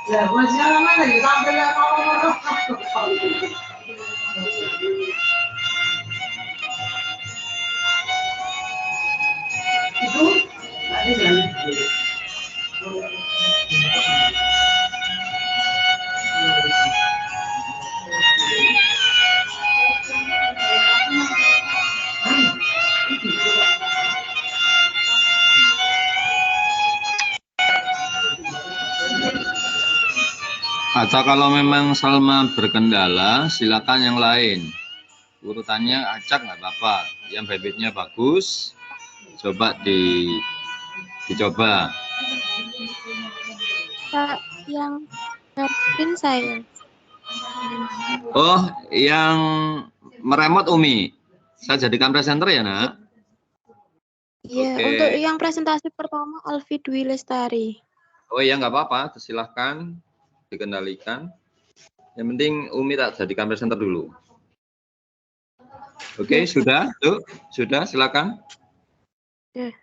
Ya, masih mana lagi sampai itu ada jalan. Atau kalau memang Salma berkendala, silakan yang lain. Urutannya acak nggak apa-apa. Yang bibitnya bagus, coba dicoba. Pak, yang ngertiin saya. Oh, yang meremot Umi. Saya jadikan presenter ya, Nak? Iya, Oke. untuk yang presentasi pertama Alfi Dwi Lestari. Oh iya, nggak apa-apa. Silahkan dikendalikan. Yang penting Umi tak jadikan presenter dulu. Oke, sudah, tuh, sudah, silakan. Ya.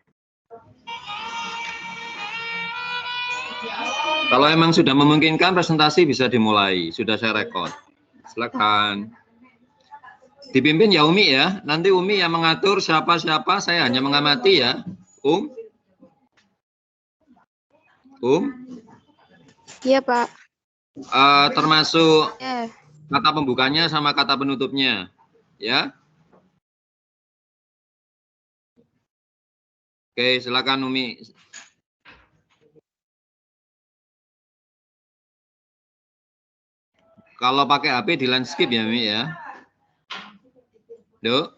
Kalau emang sudah memungkinkan presentasi bisa dimulai. Sudah saya rekod. Silakan. Dipimpin ya Umi ya. Nanti Umi yang mengatur siapa-siapa, saya hanya mengamati ya. Iya, Pak. Termasuk Ya. kata pembukanya sama kata penutupnya. Ya. Oke, silakan Umi. Kalau pakai HP di landscape ya Umi ya. Duh.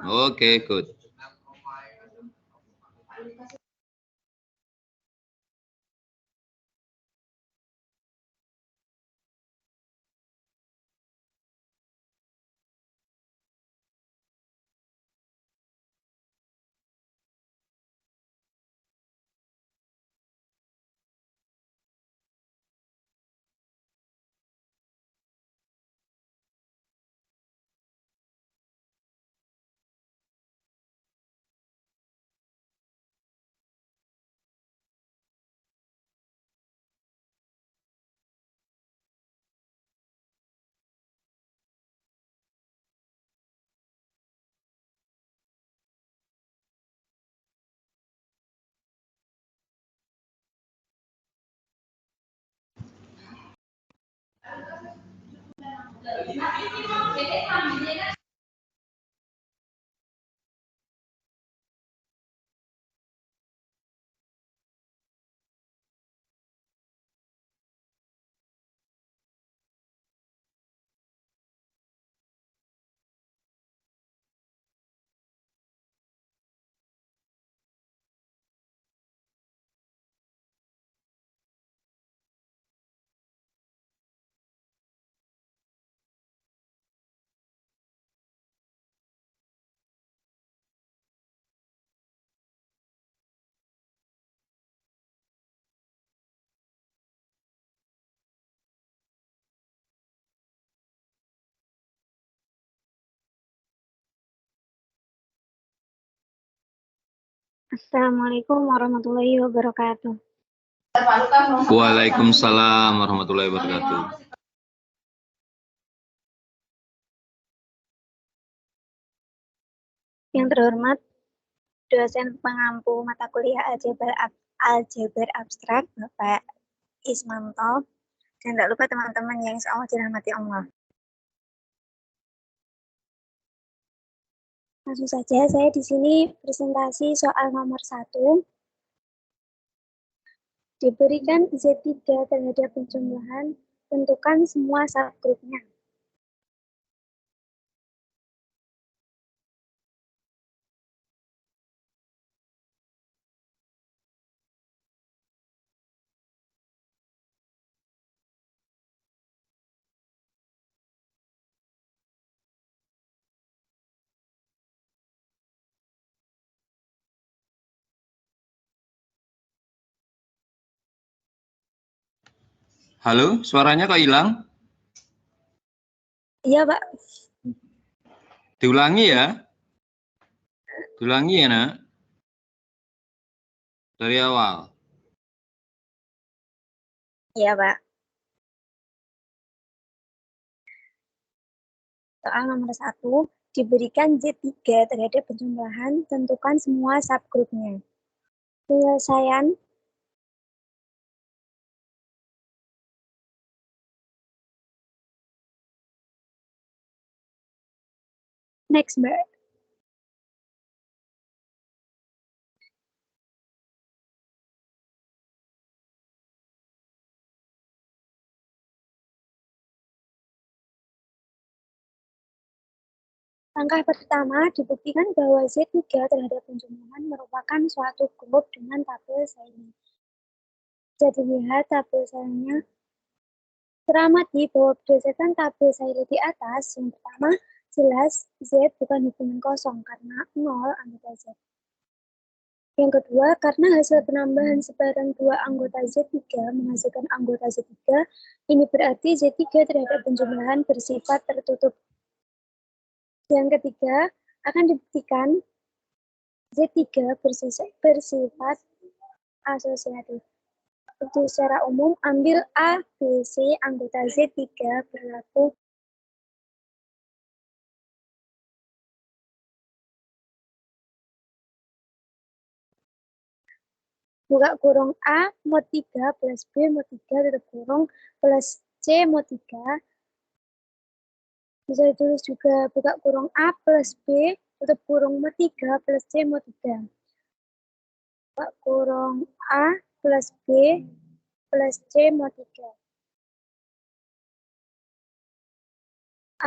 Oke, good. Assalamualaikum warahmatullahi wabarakatuh. Waalaikumsalam warahmatullahi wabarakatuh. Yang terhormat dosen pengampu mata kuliah aljabar abstrak Bapak Ismanto, dan tak lupa teman-teman yang insya Allah dirahmati Allah. Langsung saja saya di sini presentasi soal nomor 1. Diberikan Z3 terhadap penjumlahan, tentukan semua subgrupnya. Halo, suaranya kok hilang? Iya, Pak. Diulangi ya. Diulangi ya, Nak. Dari awal. Iya, Pak. Soal nomor 1, diberikan Z3 terhadap penjumlahan, tentukan semua subgrupnya. Penyelesaian next, Mbak. Langkah pertama, dibuktikan bahwa Z3 terhadap penjumlahan merupakan suatu grup dengan tabel Sailly. Jadi lihat tabel Sailly-nya. Teramati bahwa berdasarkan tabel Sailly di atas, yang pertama, jelas Z bukan hitungan kosong karena 0 anggota Z. Yang kedua, karena hasil penambahan sebarang dua anggota Z3 menghasilkan anggota Z3, ini berarti Z3 terhadap penjumlahan bersifat tertutup. Yang ketiga, akan dibuktikan Z3 bersifat asosiatif. Untuk secara umum, ambil A, B, C, anggota Z3 berlaku buka kurung A mod 3 plus B mod 3 tutup kurung plus C mod 3. Bisa ditulis juga buka kurung A plus B tutup kurung mod 3 plus C mod 3. Buka kurung A plus B plus C mod 3.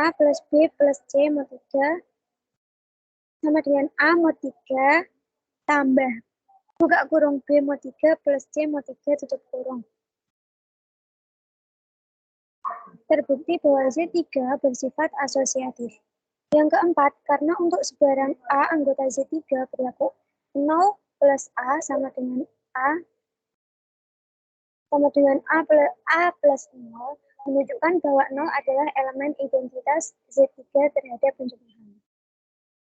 A plus B plus C mod 3 sama dengan A mod 3 tambah buka kurung B mod 3 plus C mod 3 tutup kurung. Terbukti bahwa Z3 bersifat asosiatif. Yang keempat, karena untuk sebarang A anggota Z3 berlaku 0 plus A sama dengan A plus 0, menunjukkan bahwa 0 adalah elemen identitas Z3 terhadap penjumlahan.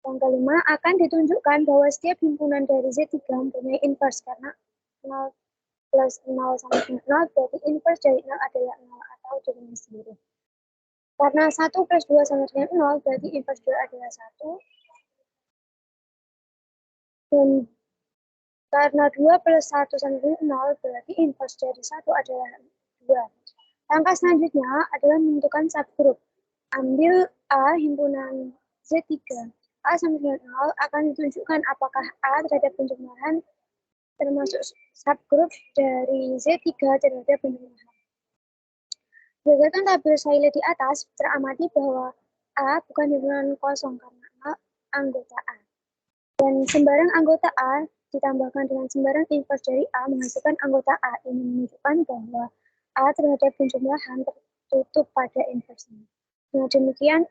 Yang kelima, akan ditunjukkan bahwa setiap himpunan dari Z3 mempunyai inverse karena 0 plus 0 sama dengan 0, berarti inverse dari 0 adalah 0 atau dirinya sendiri. Karena 1 plus 2 sama dengan 0, berarti inverse 2 adalah 1. Dan karena 2 plus 1 sama dengan 0, berarti inverse dari 1 adalah 2. Langkah selanjutnya adalah menentukan subgroup. Ambil A himpunan Z3. A sama dengan 0 akan ditunjukkan apakah A terhadap penjumlahan termasuk subgroup dari Z3 terhadap penjumlahan. Berdasarkan tabel Sailly di atas, teramati bahwa A bukan himpunan kosong karena A anggota A. Dan sembarang anggota A ditambahkan dengan sembarang inverse dari A menghasilkan anggota A. Ini menunjukkan bahwa A terhadap penjumlahan tertutup pada inverse-nya. Dengan demikian,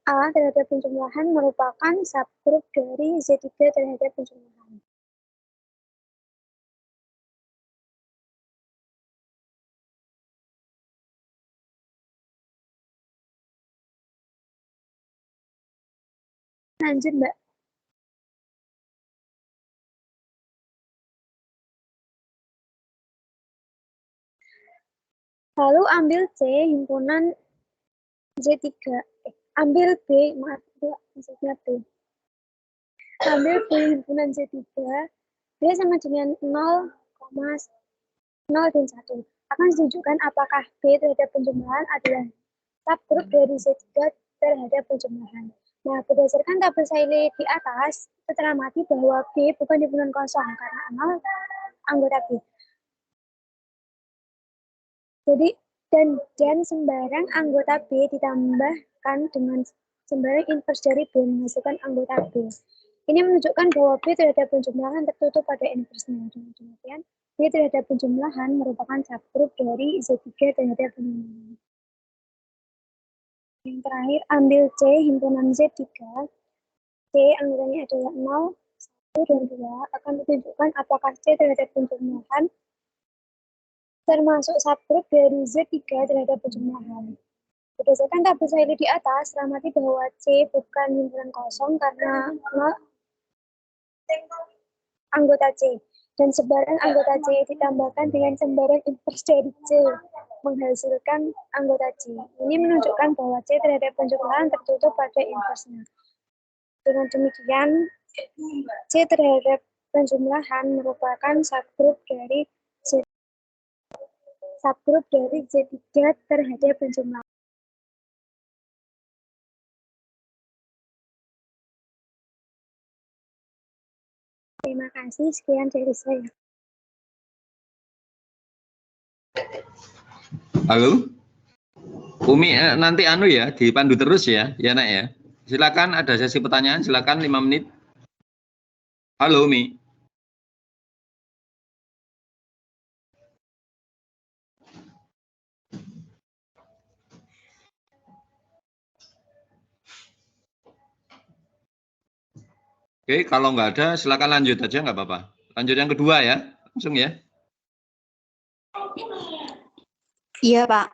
A terhadap penjumlahan merupakan subgroup dari Z3 terhadap penjumlahan. Lanjut, Mbak. Lalu ambil C himpunan Z3. Ambil B, maaf, maksudnya B. Ambil B himpunan Z3. B sama dengan 0, 0 dan 1. Akan ditunjukkan apakah B terhadap penjumlahan adalah subgroup dari Z3 terhadap penjumlahan. Nah, berdasarkan tabel Sailly di atas, teramati bahwa B bukan himpunan kosong karena 0 anggota B. Jadi, dan sembarang anggota B ditambahkan dengan sembarang inverse dari B menghasilkan anggota B. Ini menunjukkan bahwa B terhadap penjumlahan tertutup pada inverse-nya. Dengan demikian, B terhadap penjumlahan merupakan subgroup dari Z3 terhadap penjumlahan. Yang terakhir, ambil C himpunan Z3. C anggotanya adalah 0, 1, dan 2. Akan ditunjukkan apakah C terhadap penjumlahan termasuk subgroup dari Z3 terhadap penjumlahan. Berdasarkan tabel Sailly di atas, teramati bahwa C bukan himpunan kosong karena 0 anggota C. dan sebaran anggota C ditambahkan dengan sebaran inverse dari C menghasilkan anggota C. Ini menunjukkan bahwa C terhadap penjumlahan tertutup pada inversenya. Dengan demikian, C terhadap penjumlahan merupakan subgrup dari Z3 terhadap penjumlahan. Terima kasih, sekian dari saya. Halo, Umi nanti ya dipandu terus ya nak ya. Silakan ada sesi pertanyaan, silakan 5 menit. Halo Umi. Oke, kalau nggak ada silakan lanjut aja nggak apa-apa. Lanjut yang kedua ya, langsung ya. Iya, Pak.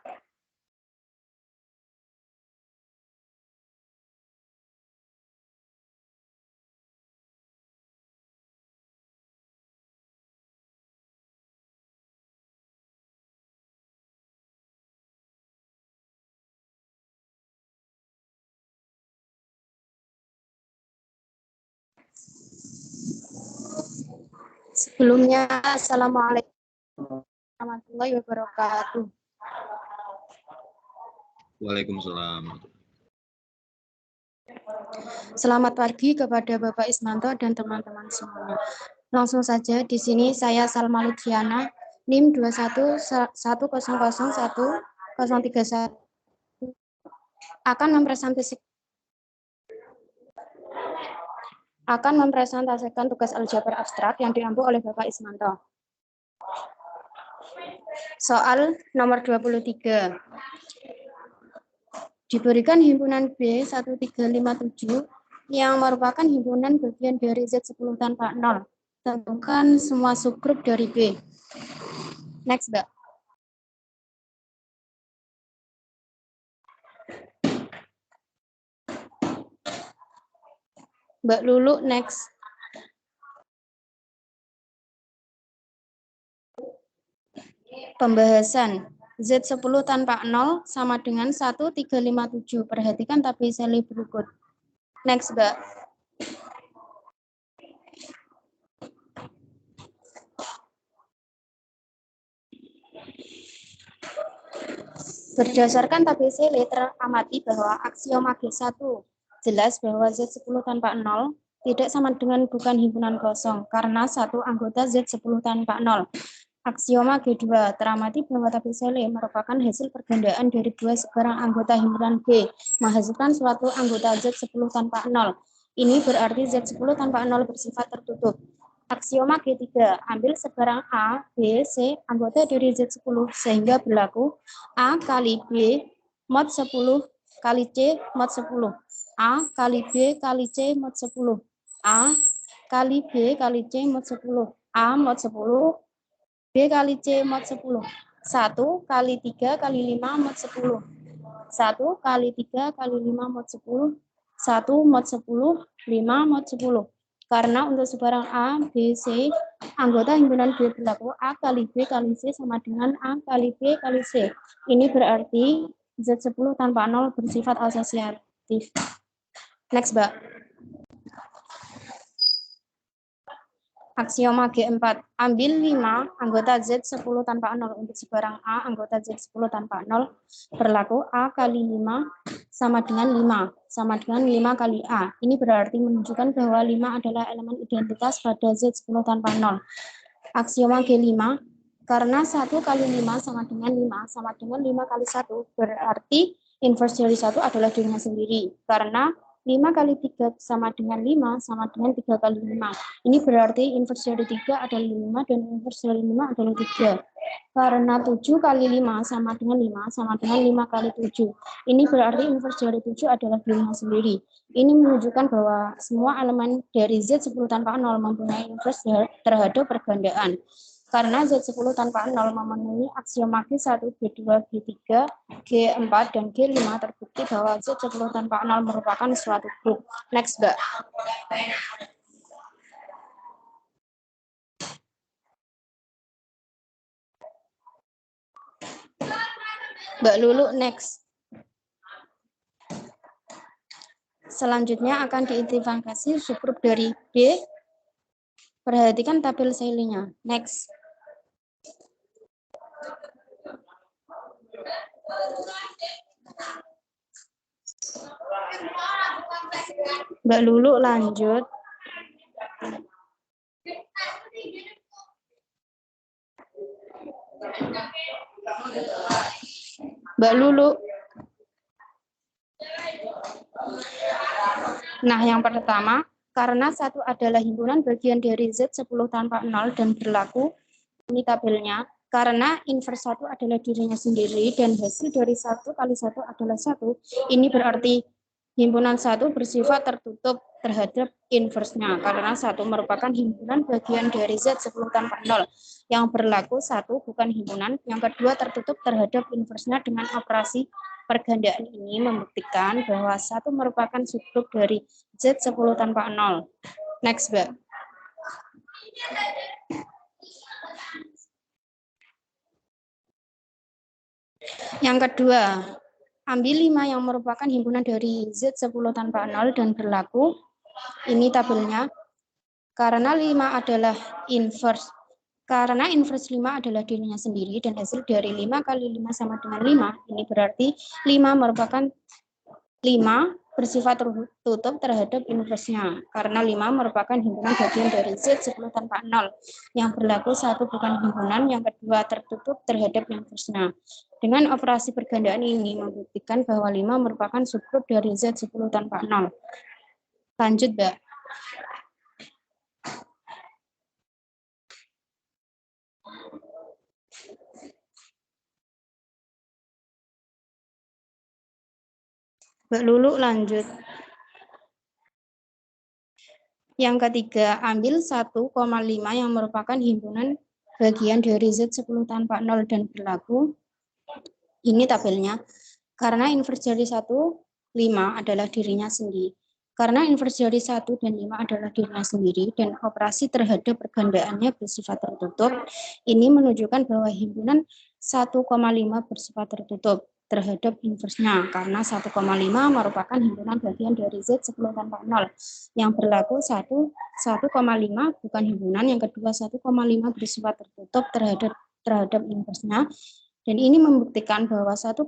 Sebelumnya, Assalamualaikum warahmatullahi wabarakatuh. Waalaikumsalam. Selamat pagi kepada Bapak Ismanto dan teman-teman semuanya. Langsung saja, di sini saya Salma Luciana, NIM 211001031 akan mempresentasikan tugas aljabar abstrak yang diampu oleh Bapak Ismanto. Soal nomor 23. Diberikan himpunan B1357 yang merupakan himpunan bagian dari Z10 tanpa 0. Tentukan semua subgrup dari B. Next, Mbak. Mbak Lulu, next. Pembahasan. Z10 tanpa 0 sama dengan 1357. Perhatikan tabel seli berikut. Next, Mbak. Berdasarkan tabel seli teramati bahwa aksioma G1 jelas bahwa Z10 tanpa 0 tidak sama dengan bukan himpunan kosong karena satu anggota Z10 tanpa 0. Aksioma G2 teramati bahwa tabel seli merupakan hasil pergandaan dari dua sebarang anggota himpunan B menghasilkan suatu anggota Z10 tanpa 0. Ini berarti Z10 tanpa 0 bersifat tertutup. Aksioma G3, ambil sebarang A, B, C anggota dari Z10 sehingga berlaku A kali B mod 10 kali C mod 10. A kali B kali C mod 10. A kali B kali C mod 10. A mod 10. B kali C mod 10. 1 kali 3 kali 5 mod 10. 1 kali 3 kali 5 mod 10. 1 mod 10, 5 mod 10. Karena untuk sebarang A, B, C, anggota himpunan B berlaku A kali B kali C sama dengan A kali B kali C. Ini berarti Z10 tanpa 0 bersifat asosiatif. Next, Mbak. Aksioma G4, ambil 5 anggota Z10 tanpa 0 untuk sebarang A anggota Z10 tanpa 0 berlaku A kali 5 sama dengan 5 kali A. Ini berarti menunjukkan bahwa 5 adalah elemen identitas pada Z10 tanpa 0. Aksioma G5, karena 1 kali 5 sama dengan 5 kali 1 berarti inverse dari 1 adalah dirinya sendiri. Karena 5 kali 3 sama dengan 5 sama dengan 3 kali 5. Ini berarti inverse dari 3 adalah 5 dan inverse dari 5 adalah 3. Karena 7 kali 5 sama dengan 5 kali 7. Ini berarti inverse dari 7 adalah dirinya sendiri. Ini menunjukkan bahwa semua elemen dari Z10 tanpa 0 mempunyai inverse terhadap pergandaan. Karena Z10 tanpa 0 memenuhi aksioma G1, G2, G3, G4, dan G5 terbukti bahwa Z10 tanpa 0 merupakan suatu grup. Next, Mbak. Mbak Lulu, next. Selanjutnya akan diidentifikasi subgrup dari B. Perhatikan tabel Shelley-nya. Next. Mbak Lulu, lanjut. Mbak Lulu. Nah, yang pertama, karena satu adalah himpunan bagian dari Z 10 tanpa 0 dan berlaku, ini tabelnya, karena inverse 1 adalah dirinya sendiri dan hasil dari 1 kali 1 adalah 1, ini berarti himpunan 1 bersifat tertutup terhadap inverse-nya, karena 1 merupakan himpunan bagian dari Z 10 tanpa 0. Yang berlaku 1 bukan himpunan, yang kedua tertutup terhadap inverse-nya dengan operasi pergandaan ini membuktikan bahwa 1 merupakan subgrup dari Z 10 tanpa 0. Next, Mbak. Yang kedua, ambil 5 yang merupakan himpunan dari Z 10 tanpa 0 dan berlaku. Ini tabelnya. Karena 5 adalah inverse. Karena inverse 5 adalah dirinya sendiri dan hasil dari 5 kali 5 sama dengan 5. Ini berarti 5 merupakan 5 bersifat tertutup terhadap inverse-nya. Karena 5 merupakan himpunan bagian dari Z 10 tanpa 0. Yang berlaku 1 bukan himpunan, yang kedua tertutup terhadap inverse-nya. Dengan operasi pergandaan ini membuktikan bahwa 5 merupakan subgrup dari Z 10 tanpa 0. Lanjut, Mbak. Mbak Lulu, lanjut. Yang ketiga, ambil 1,5 yang merupakan himpunan bagian dari Z 10 tanpa 0 dan berlaku. Ini tabelnya. Karena inverse dari 1, 5 adalah dirinya sendiri. Karena inverse dari 1 dan 5 adalah dirinya sendiri dan operasi terhadap pergandaannya bersifat tertutup, ini menunjukkan bahwa himpunan 1,5 bersifat tertutup terhadap inverse-nya, karena 1,5 merupakan himpunan bagian dari Z 10 tanpa 0. Yang berlaku 1,5 bukan himpunan, yang kedua 1,5 bersifat tertutup terhadap inverse-nya, dan ini membuktikan bahwa 1,5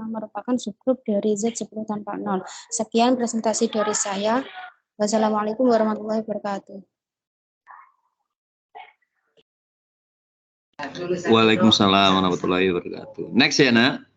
merupakan subgrup dari Z 10 tanpa 0. Sekian presentasi dari saya. Wassalamualaikum warahmatullahi wabarakatuh. Waalaikumsalam warahmatullahi wabarakatuh. Next ya, Nak.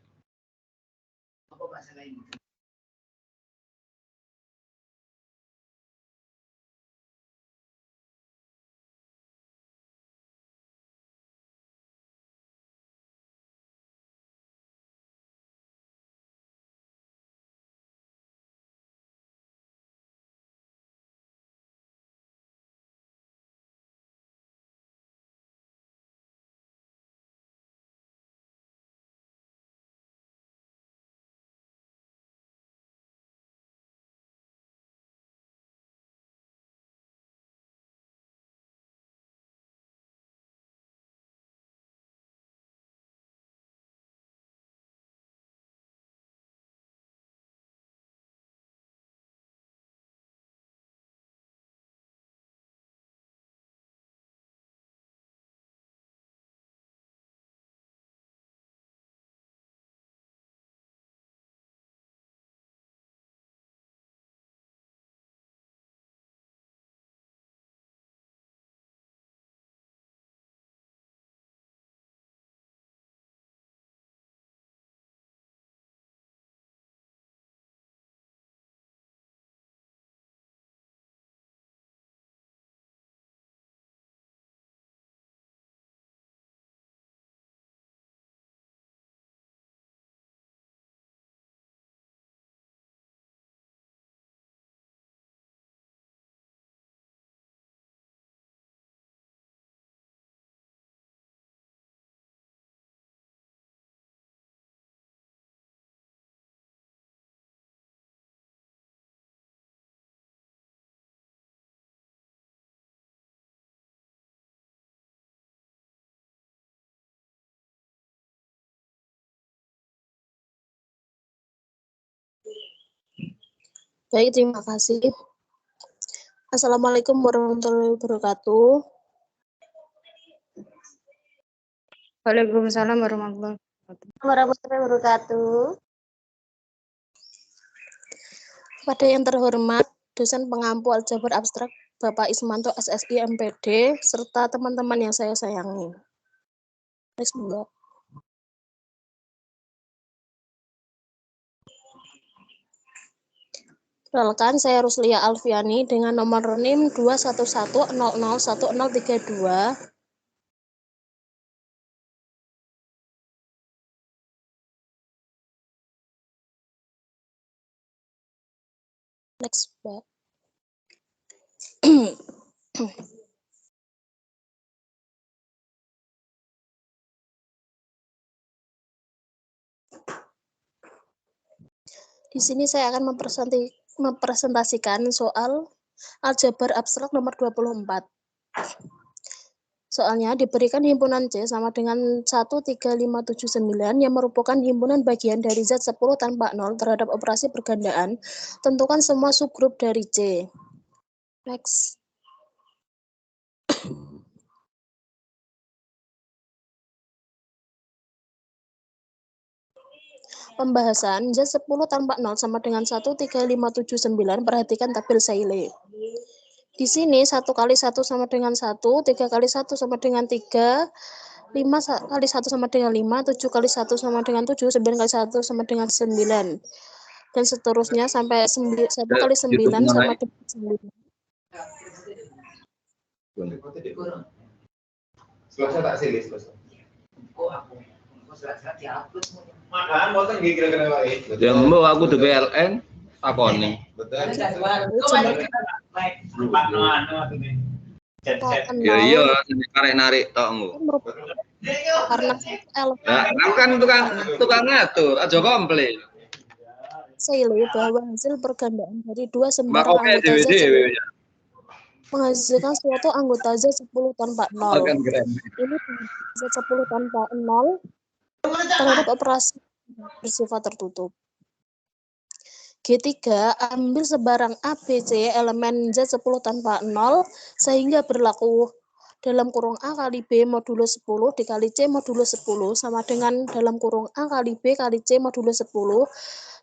Baik, terima kasih. Assalamualaikum warahmatullahi wabarakatuh. Waalaikumsalam warahmatullahi Wabarakatuh. Kepada yang terhormat, dosen pengampu aljabar abstrak Bapak Ismanto SSI MPD, serta teman-teman yang saya sayangi. Next, Mbak. Perkenalkan, saya Ruslia Alfiani dengan nomor NIM 211001032. Next, Mbak. Di sini saya akan mempresentasikan soal aljabar abstrak nomor 24. Soalnya diberikan himpunan C sama dengan 13579 yang merupakan himpunan bagian dari Z10 tanpa 0 terhadap operasi pergandaan. Tentukan semua subgrup dari C. Next. Pembahasan Z10 tanpa 0 sama dengan 13579. Perhatikan tabel Seiley. Di sini 1 kali 1 sama dengan 1, 3 kali 1 sama dengan 3, 5 kali 1 sama dengan 5, 7 kali 1 sama dengan 7, 9 kali 1 sama dengan 9. Dan seterusnya sampai 1 kali 9 sama dengan 9. Selesai tak sih, selesai. Oh, aku selesai dihapus. Makan, bosan kira-kira baik. Jembo aku di PLN, takoni. Betul. Ya iya, karek narik tok engko. Karena Nah, aku kan tukang ngatur, aja komplain. Seiley bahwa hasil pergandaan dari dua sembar Makanya anggota Z DVD ya. menghasilkan suatu anggota Z10 tanpa 0. Akan keren. Ini Z10 tanpa 0 terhadap operasi bersifat tertutup. G3, ambil sebarang ABC elemen Z10 tanpa 0 sehingga berlaku dalam kurung A kali B modulo 10 dikali C modulo 10 sama dengan dalam kurung A kali B kali C modulo 10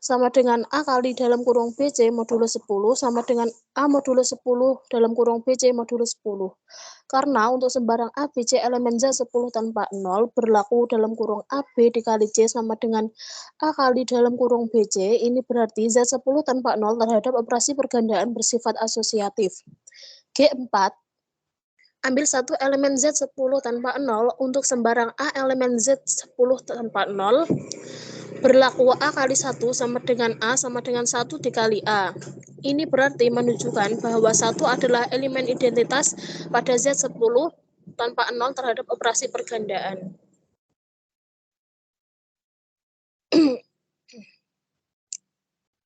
sama dengan A kali dalam kurung BC modulo 10 sama dengan A modulo 10 dalam kurung BC modulo 10. Karena untuk sembarang ABC elemen Z10 tanpa 0 berlaku dalam kurung AB dikali C sama dengan A kali dalam kurung BC, ini berarti Z10 tanpa 0 terhadap operasi pergandaan bersifat asosiatif. G4, ambil satu elemen Z10 tanpa 0 untuk sembarang A elemen Z10 tanpa 0 berlaku A kali 1 sama dengan A sama dengan 1 dikali A. Ini berarti menunjukkan bahwa 1 adalah elemen identitas pada Z10 tanpa 0 terhadap operasi pergandaan.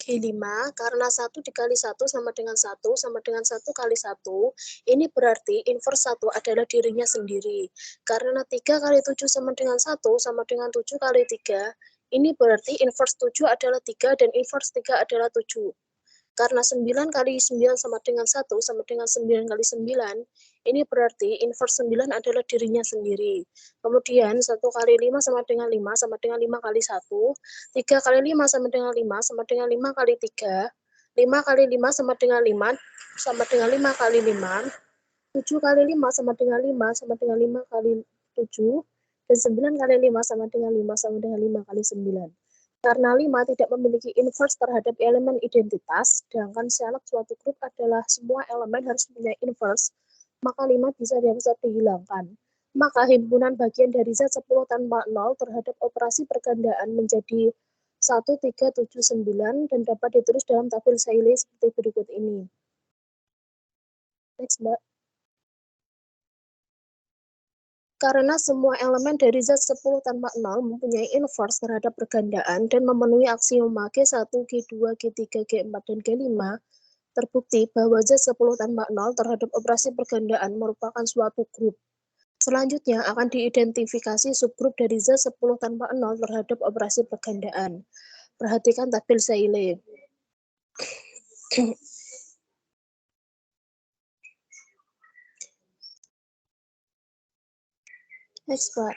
G5, karena 1 dikali 1 sama dengan 1 sama dengan 1 kali 1, ini berarti inverse 1 adalah dirinya sendiri. Karena 3 kali 7 sama dengan 1 sama dengan 7 kali 3, ini berarti inverse 7 adalah 3 dan inverse 3 adalah 7. Karena 9 kali 9 sama dengan 1 sama dengan 9 kali 9, ini berarti inverse 9 adalah dirinya sendiri. Kemudian 1 kali 5 sama dengan 5 sama dengan 5 kali 1, 3 kali 5 sama dengan 5 sama dengan 5 kali 3, 5 kali 5 sama dengan 5 sama dengan 5 kali 5, 7 kali 5 sama dengan 5 sama dengan 5 kali 7, dan 9 kali 5 sama dengan 5 sama dengan 5 kali 9. Karena 5 tidak memiliki inverse terhadap elemen identitas, sedangkan syarat suatu grup adalah semua elemen harus punya inverse, maka 5 bisa dihilangkan. Maka himpunan bagian dari Z10 tanpa 0 terhadap operasi pergandaan menjadi 1379 dan dapat ditulis dalam tabel Seiley seperti berikut ini. Next, Mbak. Karena semua elemen dari Z10 tanpa 0 mempunyai inverse terhadap pergandaan dan memenuhi aksioma G1, G2, G3, G4, dan G5, terbukti bahwa Z10 tanpa 0 terhadap operasi pergandaan merupakan suatu grup. Selanjutnya akan diidentifikasi subgrup dari Z10 tanpa 0 terhadap operasi pergandaan. Perhatikan tabel Seiley. Next, Pak.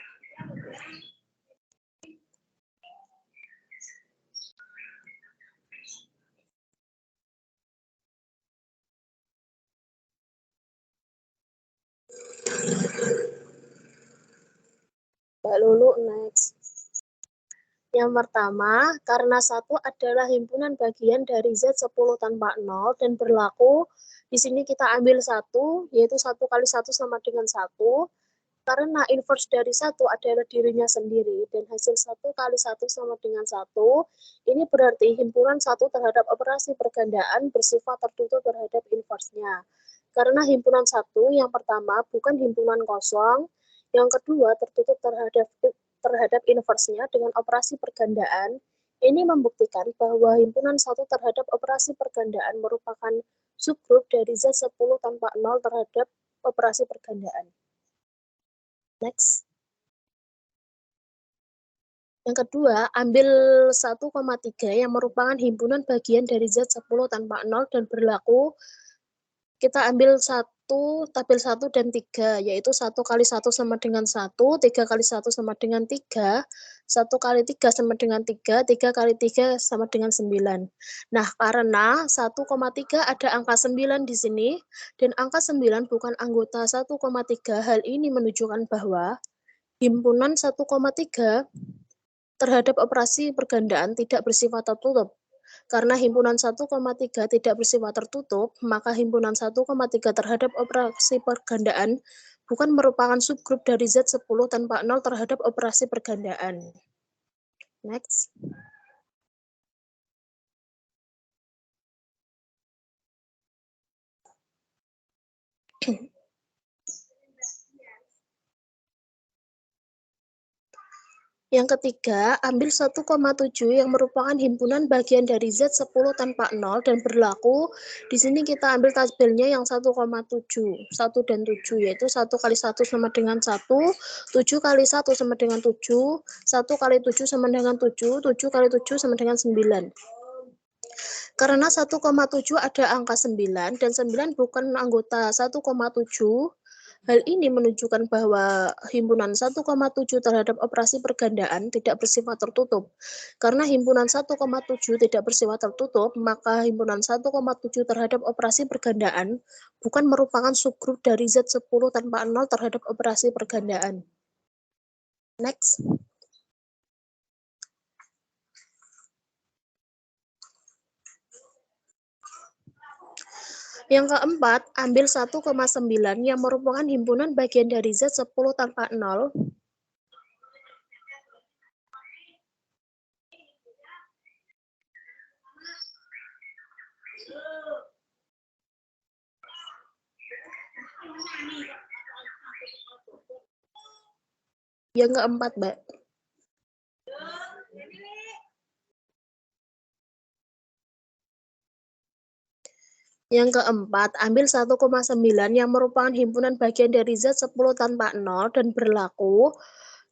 Mbak Lulu, next. Yang pertama, karena 1 adalah himpunan bagian dari Z 10 tanpa 0 dan berlaku, di sini kita ambil 1, yaitu 1 kali 1 sama dengan 1, karena inverse dari 1 adalah dirinya sendiri, dan hasil 1 kali 1 sama dengan 1, ini berarti himpunan 1 terhadap operasi pergandaan bersifat tertutup terhadap inverse-nya. Karena himpunan 1 yang pertama bukan himpunan kosong, yang kedua tertutup terhadap inverse-nya dengan operasi pergandaan, ini membuktikan bahwa himpunan 1 terhadap operasi pergandaan merupakan subgrup dari Z 10 tanpa 0 terhadap operasi pergandaan. Next. Yang kedua, ambil 1,3 yang merupakan himpunan bagian dari Z 10 tanpa 0 dan berlaku. Kita ambil tabel 1 dan 3, yaitu 1 kali 1 sama dengan 1, 3 kali 1 sama dengan 3, 1 kali 3 sama dengan 3, 3 kali 3 sama dengan 9. Nah, karena 1,3 ada angka 9 di sini, dan angka 9 bukan anggota 1,3, hal ini menunjukkan bahwa himpunan 1,3 terhadap operasi pergandaan tidak bersifat tertutup. Karena himpunan 1,3 tidak bersifat tertutup, maka himpunan 1,3 terhadap operasi pergandaan bukan merupakan subgrup dari Z 10 tanpa 0 terhadap operasi pergandaan. Next. Yang ketiga, ambil 1,7 yang merupakan himpunan bagian dari Z 10 tanpa 0 dan berlaku. Di sini kita ambil tabelnya yang 1,7, 1 dan 7, yaitu 1 kali 1 sama dengan 1, 7 kali 1 sama dengan 7, 1 kali 7 sama dengan 7, 7 kali 7 sama dengan 9. Karena 1,7 ada angka 9 dan 9 bukan anggota 1,7, hal ini menunjukkan bahwa himpunan 1,7 terhadap operasi pergandaan tidak bersifat tertutup. Karena himpunan 1,7 tidak bersifat tertutup, maka himpunan 1,7 terhadap operasi pergandaan bukan merupakan subgrup dari Z 10 tanpa 0 terhadap operasi pergandaan. Next. Yang keempat, ambil 1,9 yang merupakan himpunan bagian dari Z 10 tanpa 0. Yang keempat, Mbak. Yang keempat, ambil 1,9 yang merupakan himpunan bagian dari Z 10 tanpa 0 dan berlaku.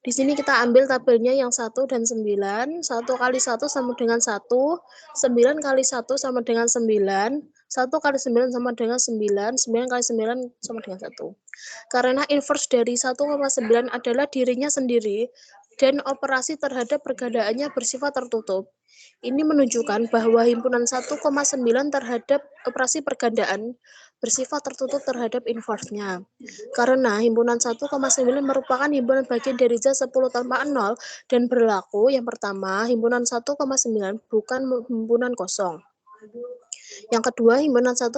Di sini kita ambil tabelnya yang 1 dan 9. 1 kali 1 sama dengan 1, 9 kali 1 sama dengan 9, 1 kali 9 sama dengan 9, 9 kali 9 sama dengan 1. Karena inverse dari 1,9 adalah dirinya sendiri dan operasi terhadap pergandaannya bersifat tertutup. Ini menunjukkan bahwa himpunan 1,9 terhadap operasi pergandaan bersifat tertutup terhadap inverse-nya. Karena himpunan 1,9 merupakan himpunan bagian dari Z 10 tanpa 0 dan berlaku. Yang pertama, himpunan 1,9 bukan himpunan kosong. Yang kedua, himpunan 1,9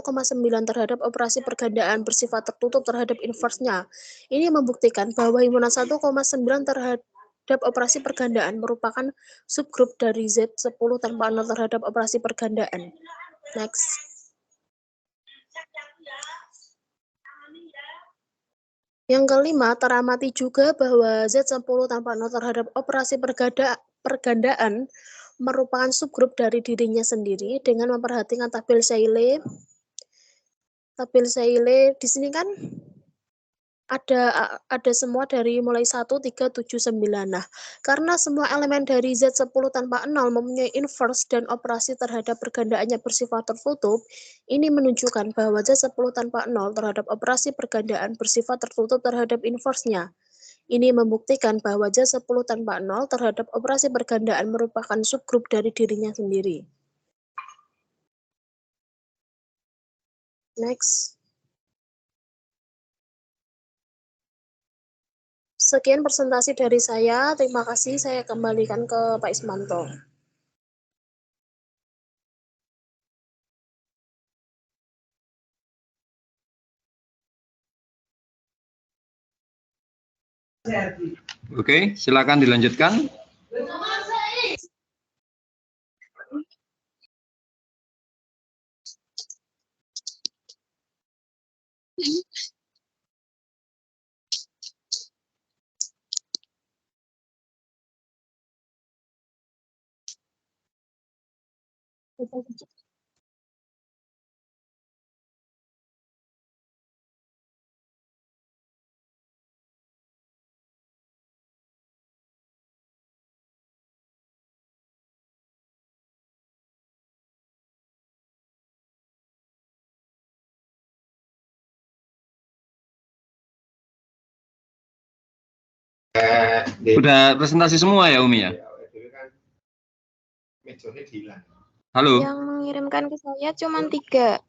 terhadap operasi pergandaan bersifat tertutup terhadap inverse-nya. Ini membuktikan bahwa himpunan 1,9 terhadap operasi pergandaan merupakan subgrup dari Z 10 tanpa 0 terhadap operasi pergandaan. Next. Yang kelima, teramati juga bahwa Z 10 tanpa 0 terhadap operasi pergandaan merupakan subgrup dari dirinya sendiri dengan memperhatikan tabel Seyle. Tabel Seyle di sini kan Ada semua dari mulai 1, 3, 7, 9. Nah, karena semua elemen dari Z10 tanpa 0 mempunyai inverse dan operasi terhadap pergandaannya bersifat tertutup, ini menunjukkan bahwa Z10 tanpa 0 terhadap operasi pergandaan bersifat tertutup terhadap inverse-nya. Ini membuktikan bahwa Z10 tanpa 0 terhadap operasi pergandaan merupakan subgrup dari dirinya sendiri. Next. Sekian presentasi dari saya. Terima kasih. Saya kembalikan ke Pak Ismanto. Oke, silakan dilanjutkan. Udah presentasi semua ya Umi ya? Halo. Yang mengirimkan ke saya cuma 3.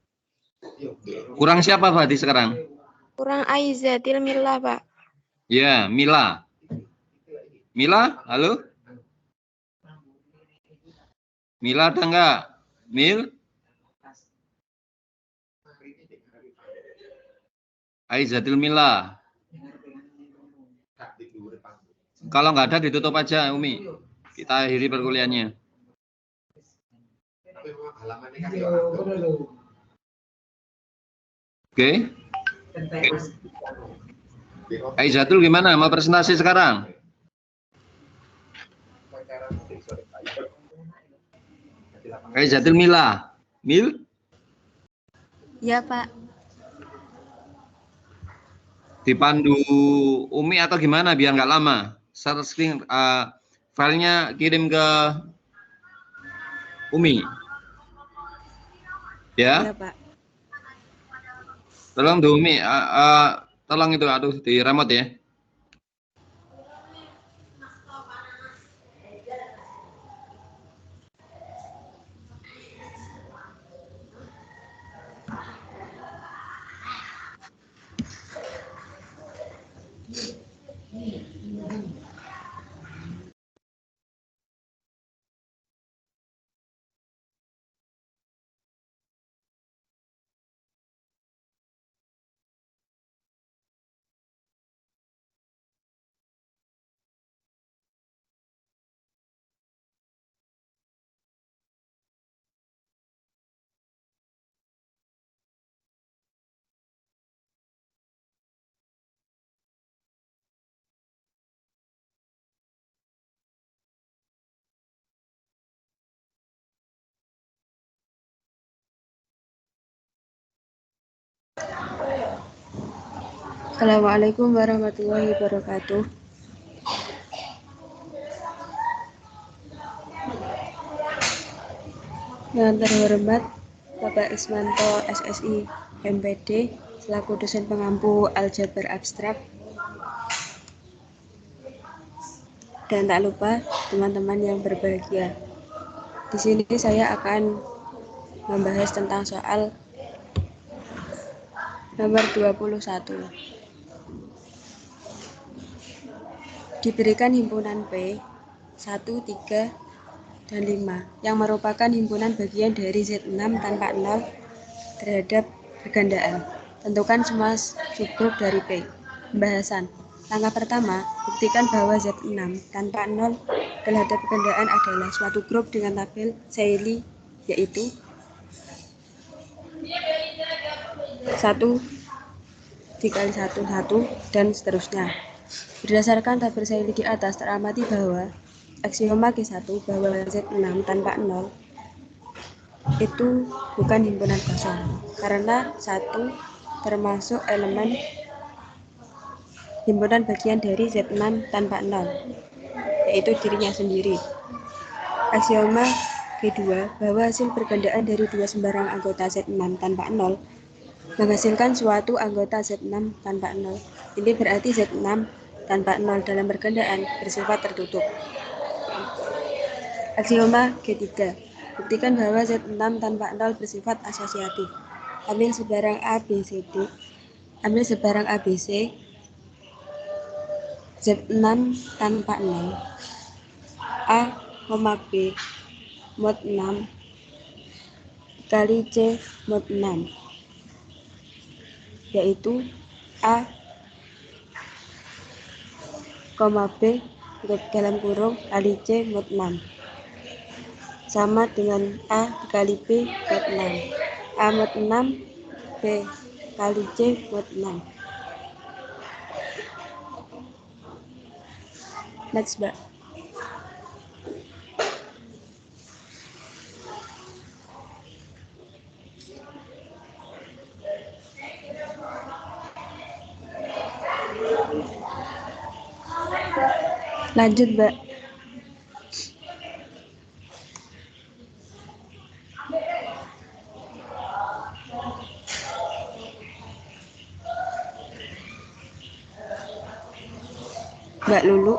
Kurang siapa berarti sekarang? Kurang Aizatil Mila, Pak. Ya, Mila. Mila, halo? Mila ada enggak? Mil? Aizatil Mila. Kalau nggak ada ditutup aja Umi. Kita akhiri perkuliahannya. Oke. Aizatul gimana? Mau presentasi sekarang? Aizatul Mila. Mil? Ya, Pak. Dipandu Umi atau gimana biar nggak lama? Share screen, filenya kirim ke Umi. Ya? Ya, Pak. Tolong Umi, tolong itu aduh di remote ya. Assalamualaikum warahmatullahi wabarakatuh. Yang terhormat Bapak Ismanto SSI MPD selaku dosen pengampu aljabar abstrak. Dan tak lupa teman-teman yang berbahagia. Di sini saya akan membahas tentang soal nomor 21. Diberikan himpunan P 1, 3, dan 5 yang merupakan himpunan bagian dari Z6 tanpa 0 terhadap pergandaan. Tentukan semua subgrup dari P. Pembahasan. Langkah pertama, buktikan bahwa Z6 tanpa 0 terhadap pergandaan adalah suatu grup dengan tabel Cayley, yaitu 1 dikali 1, 1, dan seterusnya. Berdasarkan tabel Cayley di atas, teramati bahwa aksioma Q1 bahwa Z6 tanpa 0 itu bukan himpunan kosong, karena 1 termasuk elemen himpunan bagian dari Z6 tanpa 0, yaitu dirinya sendiri. Aksioma kedua, bahwa hasil pergandaan dari dua sembarang anggota Z6 tanpa 0 menghasilkan suatu anggota Z6 tanpa 0. Ini berarti Z6 tanpa 0 dalam pergandaan bersifat tertutup. Aksioma ketiga, buktikan bahwa Z6 tanpa 0 bersifat asosiatif. Ambil sebarang ABC Z6 tanpa 0 A, B mod 6 kali C mod 6, yaitu A, B dalam kurung kali C mod 6 sama dengan A dikali B mod 6, A mod 6 B kali C mod 6. Next, Mbak. Lanjut, Mbak. Mbak Lulu.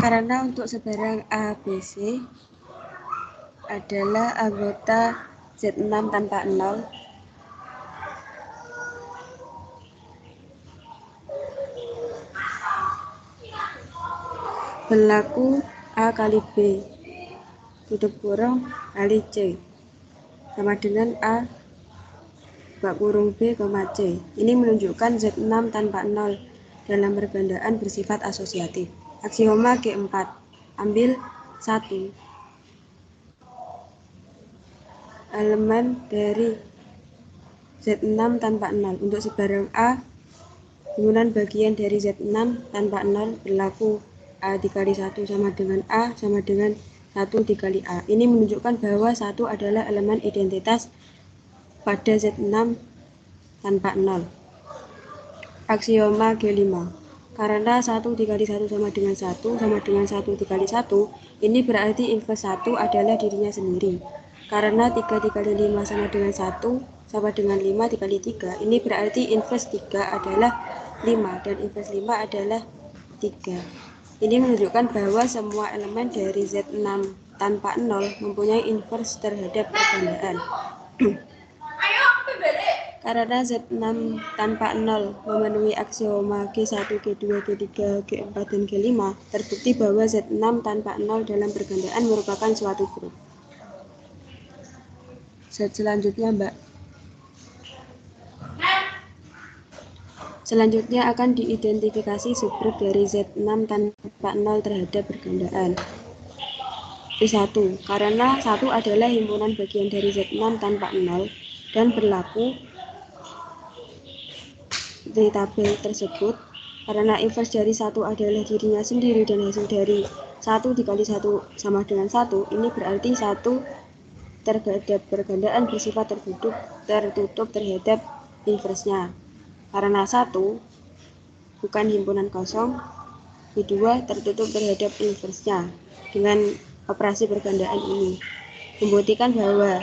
Karena untuk sebarang ABC adalah anggota Z6 tanpa 0, berlaku A kali B tutup kurung kali C sama dengan A buka kurung B, C. Ini menunjukkan Z6 tanpa 0 dalam pergandaan bersifat asosiatif. Aksioma G4, ambil 1 elemen dari Z6 tanpa 0. Untuk sebarang A, himpunan bagian dari Z6 tanpa 0 berlaku A dikali 1 sama dengan A sama dengan 1 dikali A. Ini menunjukkan bahwa 1 adalah elemen identitas pada Z6 tanpa 0. Aksioma G5, karena 1 dikali 1 sama dengan 1 sama dengan 1 dikali 1, ini berarti inverse 1 adalah dirinya sendiri. Karena 3 dikali 5 sama dengan 1 sama dengan 5 dikali 3, ini berarti inverse 3 adalah 5 dan inverse 5 adalah 3. Ini menunjukkan bahwa semua elemen dari Z6 tanpa 0 mempunyai inverse terhadap pergandaan. Karena Z6 tanpa 0 memenuhi aksioma G1, G2, G3, G4, dan G5, terbukti bahwa Z6 tanpa 0 dalam pergandaan merupakan suatu grup. Selanjutnya, Mbak. Selanjutnya akan diidentifikasi subgrup dari Z6 tanpa 0 terhadap pergandaan. I1, karena 1 adalah himpunan bagian dari Z6 tanpa 0 dan berlaku di tabel tersebut, karena inverse dari 1 adalah dirinya sendiri dan hasil dari 1 dikali 1 sama dengan 1, ini berarti 1 terhadap pergandaan bersifat tertutup terhadap inverse-nya. Karena 1 bukan himpunan kosong, kedua tertutup terhadap inverse-nya. Dengan operasi pergandaan ini membuktikan bahwa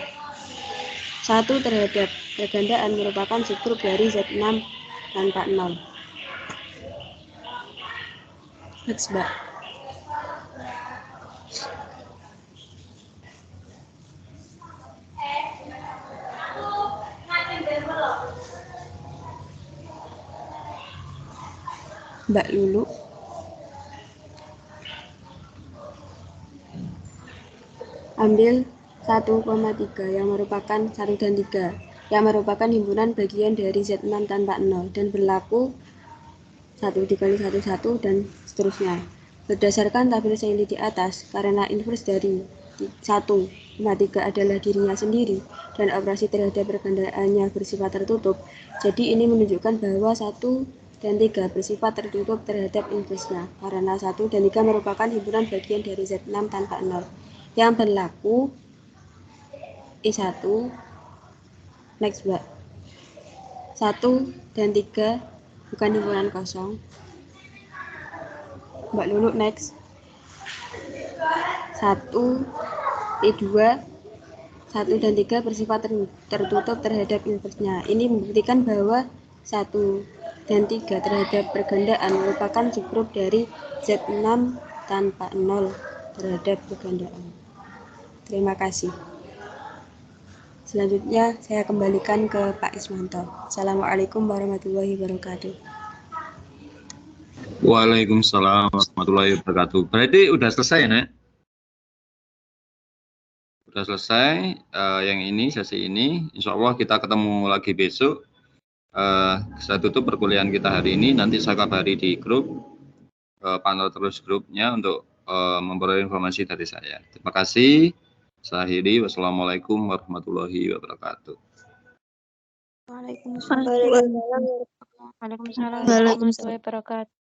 1 terhadap pergandaan merupakan subgrup dari Z6 tanpa 0. Next, Mbak. Mbak Lulu. Ambil 1,3 yang merupakan 1 dan 3 yang merupakan himpunan bagian dari Z6 tanpa 0 dan berlaku 1 dikali 1, 1 dan seterusnya. Berdasarkan tabel Seili di atas, karena inverse dari 1,3 adalah dirinya sendiri dan operasi terhadap pergandaannya bersifat tertutup, jadi ini menunjukkan bahwa 1 dan 3 bersifat tertutup terhadap inverse-nya, karena 1 dan 3 merupakan himpunan bagian dari Z6 tanpa 0. Yang berlaku I1, next Mbak. 1 dan 3 bukan himpunan kosong. Mbak Lulu, next. 1, I2, 1 dan 3 bersifat tertutup terhadap inverse-nya. Ini membuktikan bahwa 1 dan 3 terhadap pergandaan merupakan subgrup dari Z6 tanpa 0 terhadap pergandaan. Terima kasih. Selanjutnya saya kembalikan ke Pak Ismanto. Assalamualaikum warahmatullahi wabarakatuh. Waalaikumsalam warahmatullahi wabarakatuh. Berarti udah selesai ya, Nek? Udah selesai yang ini, sesi ini. Insya Allah kita ketemu lagi besok. Saya tutup perkuliahan kita hari ini. Nanti saya kabari di grup. Pantau terus grupnya untuk memperoleh informasi dari saya. Terima kasih. Saya akhiri. Wassalamualaikum warahmatullahi wabarakatuh. Waalaikumsalam warahmatullahi wabarakatuh.